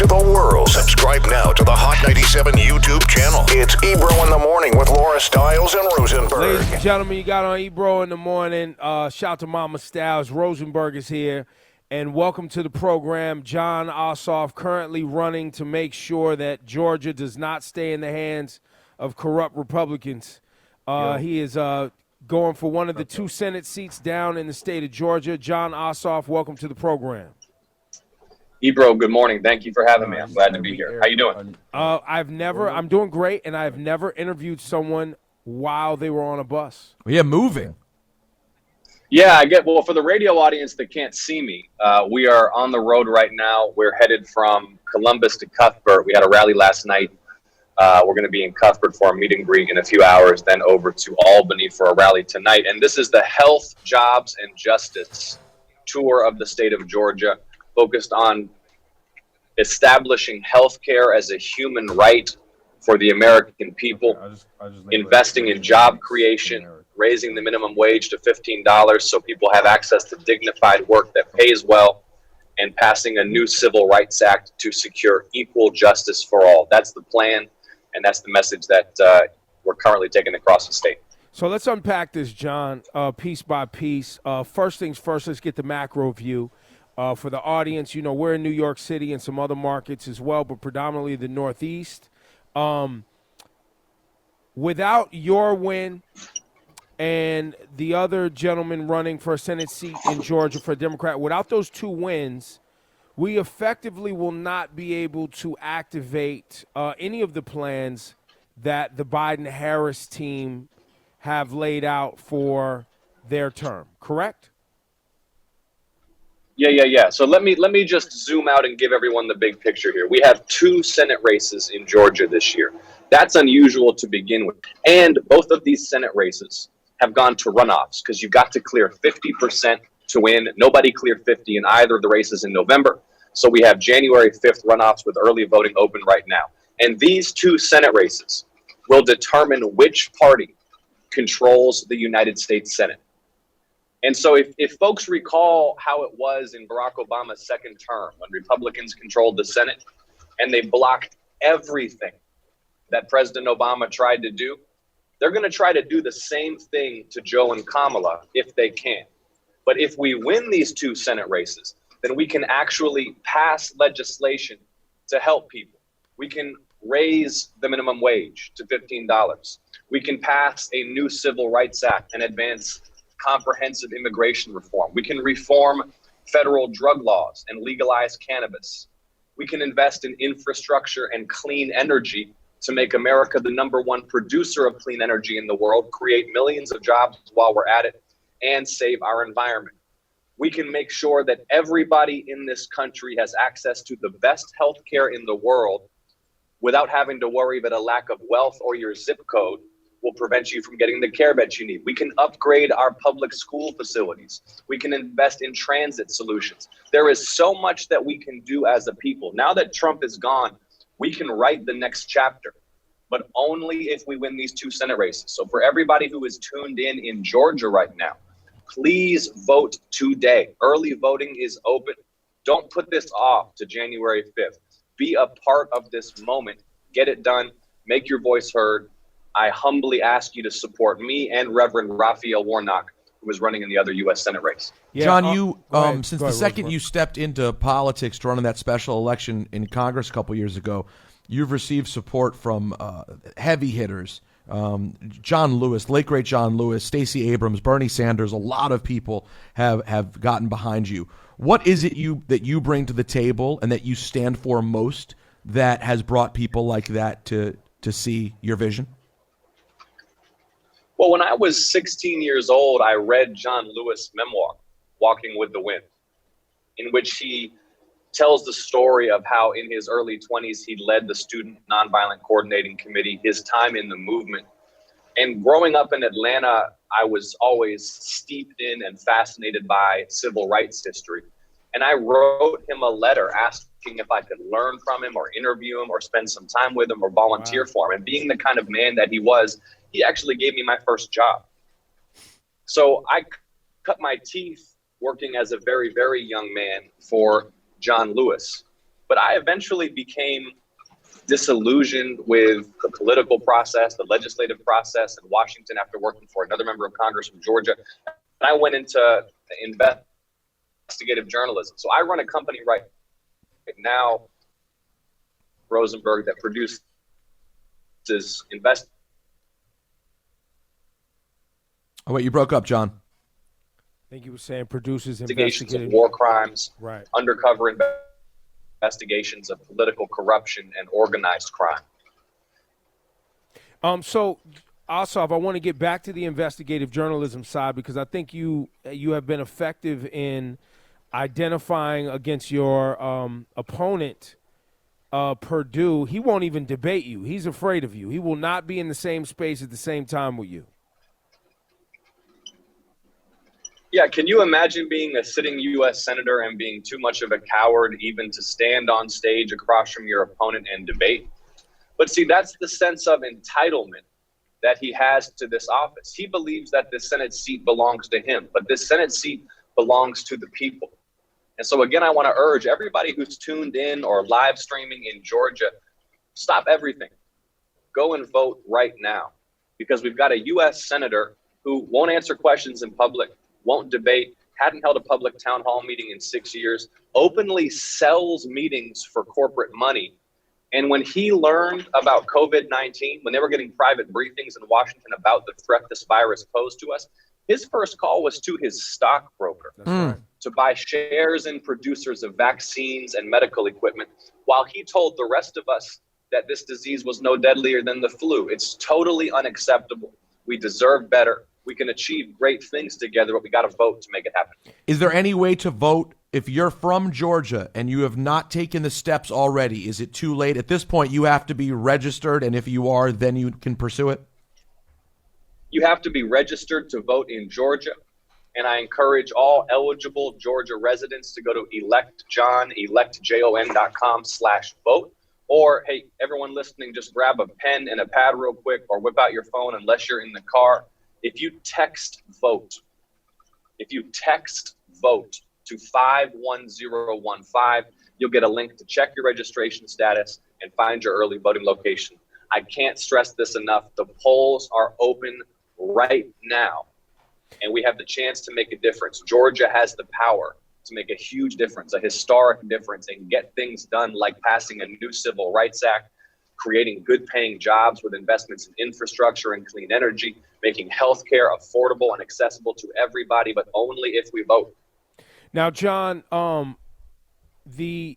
to the world. Subscribe now to the Hot 97 YouTube channel. It's Ebro in the Morning with Laura Stiles and Rosenberg. Ladies and gentlemen, you got on Ebro in the Morning. Shout to Mama Stiles. Rosenberg is here. And welcome to the program. Jon Ossoff currently running to make sure that Georgia does not stay in the hands of corrupt Republicans. He is going for one of the two Senate seats down in the state of Georgia. Jon Ossoff, welcome to the program. Ebro, good morning. Thank you for having me. I'm glad to be here. How you doing? I'm doing great, and I've never interviewed someone while they were on a bus. Yeah, moving. Yeah, well, for the radio audience that can't see me, we are on the road right now. We're headed from Columbus to Cuthbert. We had a rally last night. We're going to be in Cuthbert for a meet and greet in a few hours, then over to Albany for a rally tonight. And this is the Health, Jobs, and Justice tour of the state of Georgia, focused on establishing healthcare as a human right for the American people, investing in job creation, raising the minimum wage to $15 so people have access to dignified work that pays well, and passing a new Civil Rights Act to secure equal justice for all. That's the plan, and that's the message that we're currently taking across the state. So let's unpack this, Jon, piece by piece. First things first, let's get the macro view. For the audience, you know, we're in New York City and some other markets as well, but predominantly the Northeast. Without your win and the other gentleman running for a Senate seat in Georgia for a Democrat, without those two wins, we effectively will not be able to activate any of the plans that the Biden-Harris team have laid out for their term, correct? Yeah. So let me just zoom out and give everyone the big picture here. We have two Senate races in Georgia this year. That's unusual to begin with. And both of these Senate races have gone to runoffs because you got to clear 50% to win. Nobody cleared 50 in either of the races in November. So we have January 5th runoffs with early voting open right now. And these two Senate races will determine which party controls the United States Senate. And so if folks recall how it was in Barack Obama's second term when Republicans controlled the Senate and they blocked everything that President Obama tried to do, they're going to try to do the same thing to Joe and Kamala if they can. But if we win these two Senate races, then we can actually pass legislation to help people. We can raise the minimum wage to $15. We can pass a new Civil Rights Act and advance comprehensive immigration reform. We can reform federal drug laws and legalize cannabis. We can invest in infrastructure and clean energy to make America the #1 producer of clean energy in the world, create millions of jobs while we're at it, and save our environment. We can make sure that everybody in this country has access to the best healthcare in the world without having to worry that a lack of wealth or your zip code will prevent you from getting the care that you need. We can upgrade our public school facilities. We can invest in transit solutions. There is so much that we can do as a people. Now that Trump is gone, we can write the next chapter, but only if we win these two Senate races. So for everybody who is tuned in Georgia right now, please vote today. Early voting is open. Don't put this off to January 5th. Be a part of this moment. Get it done. Make your voice heard. I humbly ask you to support me and Reverend Raphael Warnock, who is running in the other U.S. Senate race. Yeah, Jon, since the second you stepped into politics to run in that special election in Congress a couple years ago, you've received support from heavy hitters. John Lewis, late great John Lewis, Stacey Abrams, Bernie Sanders. A lot of people have gotten behind you. What is it that you bring to the table and that you stand for most that has brought people like that to see your vision? Well, when I was 16 years old, I read John Lewis' memoir, Walking with the Wind, in which he tells the story of how in his early 20s, he led the Student Nonviolent Coordinating Committee, his time in the movement. And growing up in Atlanta, I was always steeped in and fascinated by civil rights history. And I wrote him a letter asking if I could learn from him or interview him or spend some time with him or volunteer for him. And being the kind of man that he was, he actually gave me my first job. So I cut my teeth working as a very, very young man for John Lewis. But I eventually became disillusioned with the political process, the legislative process in Washington after working for another member of Congress from Georgia. And I went into investigative journalism. So I run a company right now, Rosenberg, that produces Oh, wait, you broke up, John. I think you were saying produces investigations of war crimes, right, undercover investigations of political corruption and organized crime. So, Ossoff, I want to get back to the investigative journalism side because I think you have been effective in identifying against your opponent, Perdue. He won't even debate you. He's afraid of you. He will not be in the same space at the same time with you. Yeah, can you imagine being a sitting U.S. senator and being too much of a coward even to stand on stage across from your opponent and debate? But see, that's the sense of entitlement that he has to this office. He believes that this Senate seat belongs to him, but this Senate seat belongs to the people. And so again, I want to urge everybody who's tuned in or live streaming in Georgia, stop everything. Go and vote right now, because we've got a U.S. senator who won't answer questions in public, won't debate, hadn't held a public town hall meeting in 6 years, openly sells meetings for corporate money. And when he learned about COVID-19, when they were getting private briefings in Washington about the threat this virus posed to us, his first call was to his stockbroker to buy shares in producers of vaccines and medical equipment, while he told the rest of us that this disease was no deadlier than the flu. It's totally unacceptable. We deserve better. We can achieve great things together, but we got to vote to make it happen. Is there any way to vote if you're from Georgia and you have not taken the steps already? Is it too late? At this point, you have to be registered, and if you are, then you can pursue it? You have to be registered to vote in Georgia, and I encourage all eligible Georgia residents to go to electjon.com/vote. Or, hey, everyone listening, just grab a pen and a pad real quick, or whip out your phone unless you're in the car. If you text vote to 51015, you'll get a link to check your registration status and find your early voting location. I can't stress this enough. The polls are open right now, and we have the chance to make a difference. Georgia has the power to make a huge difference, a historic difference, and get things done like passing a new Civil Rights Act, creating good-paying jobs with investments in infrastructure and clean energy, making healthcare affordable and accessible to everybody, but only if we vote. Now, John, the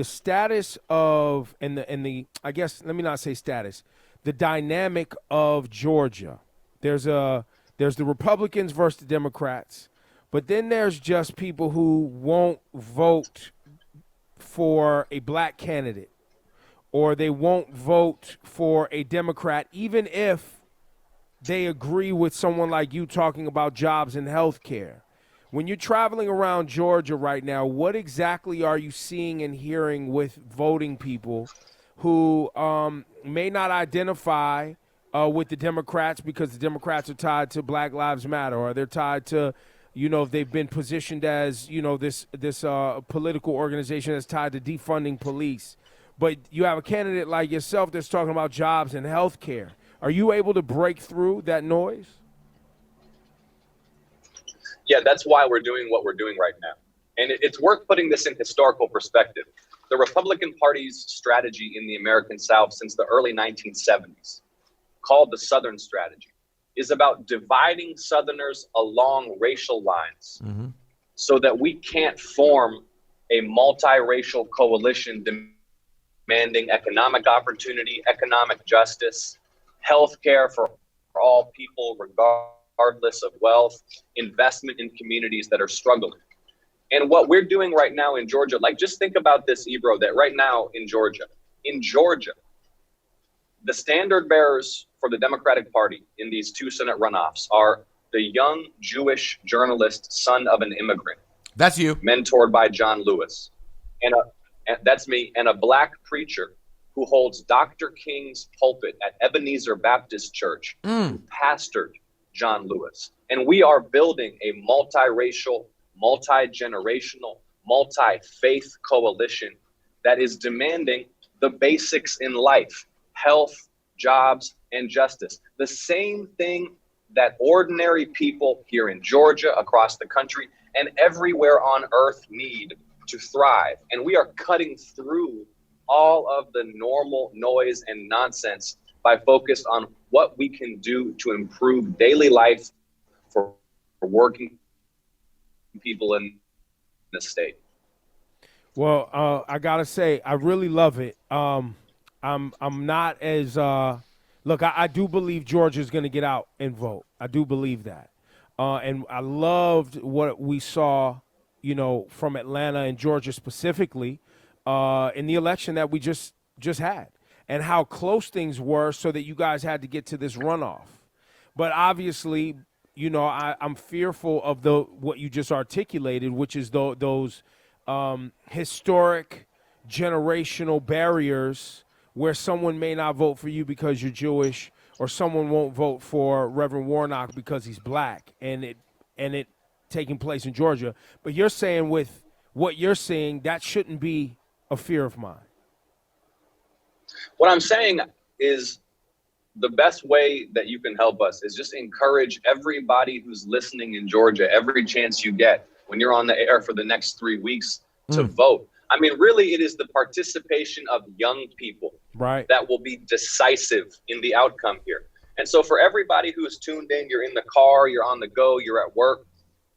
status of and the I guess let me not say status, the dynamic of Georgia. There's the Republicans versus the Democrats, but then there's just people who won't vote for a black candidate, or they won't vote for a Democrat, even if they agree with someone like you talking about jobs and health care. When you're traveling around Georgia right now, what exactly are you seeing and hearing with voting people who may not identify with the Democrats because the Democrats are tied to Black Lives Matter, or they're tied to, if they've been positioned as, this political organization that's tied to defunding police. But you have a candidate like yourself that's talking about jobs and health care. Are you able to break through that noise? Yeah, that's why we're doing what we're doing right now. And it's worth putting this in historical perspective. The Republican Party's strategy in the American South since the early 1970s, called the Southern Strategy, is about dividing Southerners along racial lines so that we can't form a multiracial coalition demanding economic opportunity, economic justice, health care for all people regardless of wealth, investment in communities that are struggling. And what we're doing right now in Georgia, like just think about this, Ebro, that right now in Georgia, the standard bearers for the Democratic Party in these two Senate runoffs are the young Jewish journalist, son of an immigrant. That's you. Mentored by John Lewis. And that's me. And a black preacher who holds Dr. King's pulpit at Ebenezer Baptist Church, who pastored John Lewis. And we are building a multiracial, multi-generational, multi-faith coalition that is demanding the basics in life: health, jobs, and justice. The same thing that ordinary people here in Georgia, across the country, and everywhere on earth need to thrive. And we are cutting through all of the normal noise and nonsense by focus on what we can do to improve daily life for working people in the state. Well, I gotta say, I really love it. I'm not as look. I do believe Georgia's going to get out and vote. I do believe that, and I loved what we saw, from Atlanta and Georgia specifically, in the election that we just had, and how close things were, so that you guys had to get to this runoff. But obviously, I'm fearful of what you just articulated, which is those historic, generational barriers where someone may not vote for you because you're Jewish, or someone won't vote for Reverend Warnock because he's black, and it taking place in Georgia. But you're saying, with what you're seeing, that shouldn't be a fear of mine. What I'm saying is, the best way that you can help us is just encourage everybody who's listening in Georgia, every chance you get when you're on the air for the next 3 weeks, to vote. I mean, really, it is the participation of young people that will be decisive in the outcome here. And so for everybody who is tuned in, you're in the car, you're on the go, you're at work,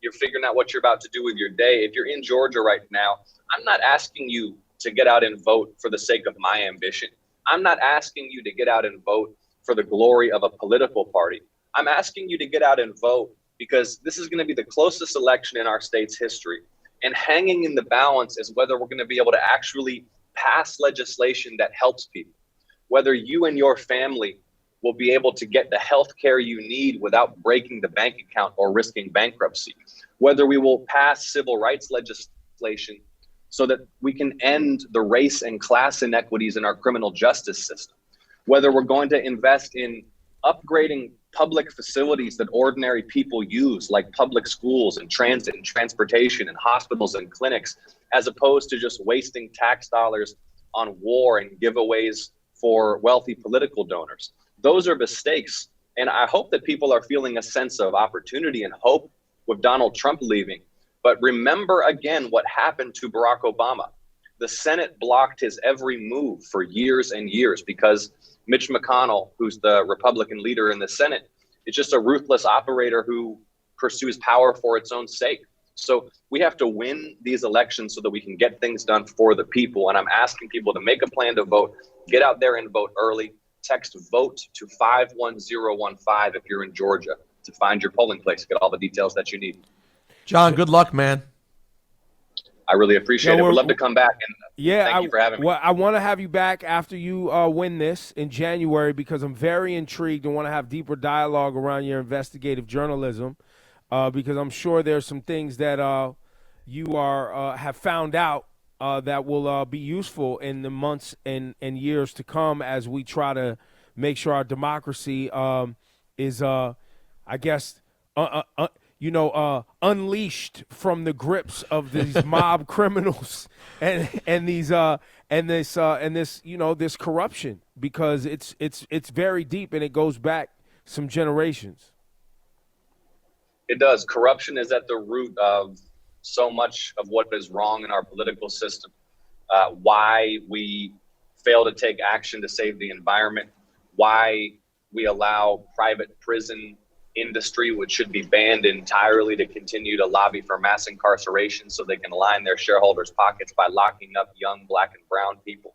you're figuring out what you're about to do with your day. If you're in Georgia right now, I'm not asking you to get out and vote for the sake of my ambition. I'm not asking you to get out and vote for the glory of a political party. I'm asking you to get out and vote because this is going to be the closest election in our state's history. And hanging in the balance is whether we're going to be able to actually pass legislation that helps people, whether you and your family will be able to get the health care you need without breaking the bank account or risking bankruptcy, whether we will pass civil rights legislation so that we can end the race and class inequities in our criminal justice system, whether we're going to invest in upgrading public facilities that ordinary people use, like public schools and transit and transportation and hospitals and clinics, as opposed to just wasting tax dollars on war and giveaways for wealthy political donors. Those are mistakes. And I hope that people are feeling a sense of opportunity and hope with Donald Trump leaving. But remember again what happened to Barack Obama. The Senate blocked his every move for years and years because Mitch McConnell, who's the Republican leader in the Senate, is just a ruthless operator who pursues power for its own sake. So we have to win these elections so that we can get things done for the people. And I'm asking people to make a plan to vote, get out there and vote early. Text VOTE to 51015 if you're in Georgia to find your polling place, get all the details that you need. John, good luck, man. I really appreciate it. We'd love to come back. And thank you for having me. Well, I want to have you back after you win this in January, because I'm very intrigued and want to have deeper dialogue around your investigative journalism, because I'm sure there's some things that you have found out that will be useful in the months and years to come as we try to make sure our democracy is, I guess, unleashed from the grips of these mob criminals and this corruption, because it's very deep and it goes back some generations. It does. Corruption is at the root of so much of what is wrong in our political system. Why we fail to take action to save the environment, why we allow private prison industry, which should be banned entirely, to continue to lobby for mass incarceration so they can line their shareholders' pockets by locking up young black and brown people,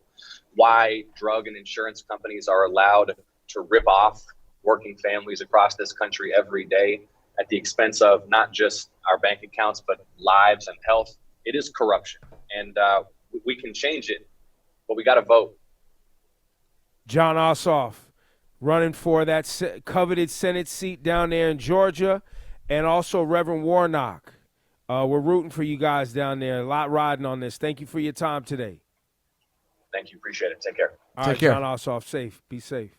why drug and insurance companies are allowed to rip off working families across this country every day at the expense of not just our bank accounts, but lives and health. It is corruption, and we can change it, but we got to vote. Jon Ossoff, running for that coveted Senate seat down there in Georgia, and also Reverend Warnock. We're rooting for you guys down there. A lot riding on this. Thank you for your time today. Thank you. Appreciate it. Take care. All right, Jon Ossoff, be safe.